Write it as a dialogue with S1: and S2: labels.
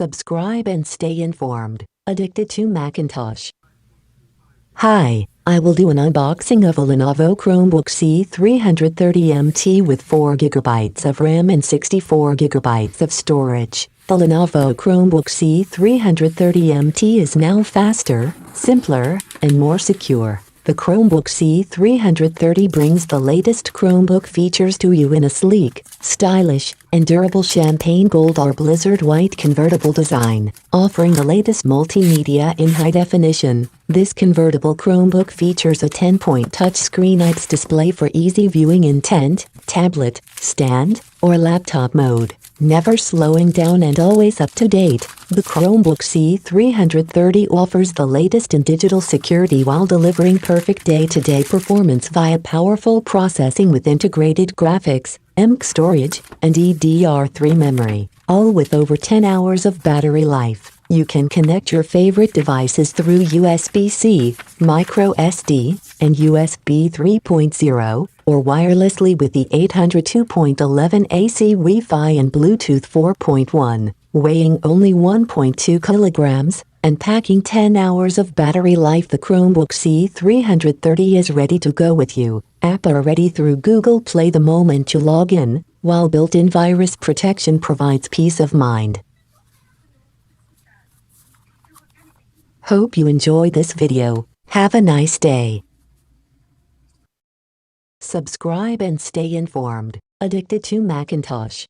S1: Subscribe and stay informed. Addicted to Macintosh. Hi, I will do an unboxing of a Lenovo Chromebook C330 MT with 4GB of RAM and 64GB of storage. The Lenovo Chromebook C330 MT is now faster, simpler, and more secure. The Chromebook C330 brings the latest Chromebook features to you in a sleek, stylish, and durable champagne gold or blizzard white convertible design, offering the latest multimedia in high definition. This convertible Chromebook features a 10-point touchscreen IPS display for easy viewing in tent, tablet, stand, or laptop mode, never slowing down and always up to date. The Chromebook C330 offers the latest in digital security while delivering perfect day-to-day performance via powerful processing with integrated graphics, MK storage, and DDR3 memory, all with over 10 hours of battery life. You can connect your favorite devices through USB-C, micro SD, and USB 3.0, or wirelessly with the 802.11 AC Wi-Fi and Bluetooth 4.1. Weighing only 1.2 kilograms and packing 10 hours of battery life, the Chromebook C330 is ready to go with you. Apps are ready through Google Play the moment you log in, while built-in virus protection provides peace of mind. Hope you enjoyed this video. Have a nice day. Subscribe and stay informed. Addicted to Macintosh.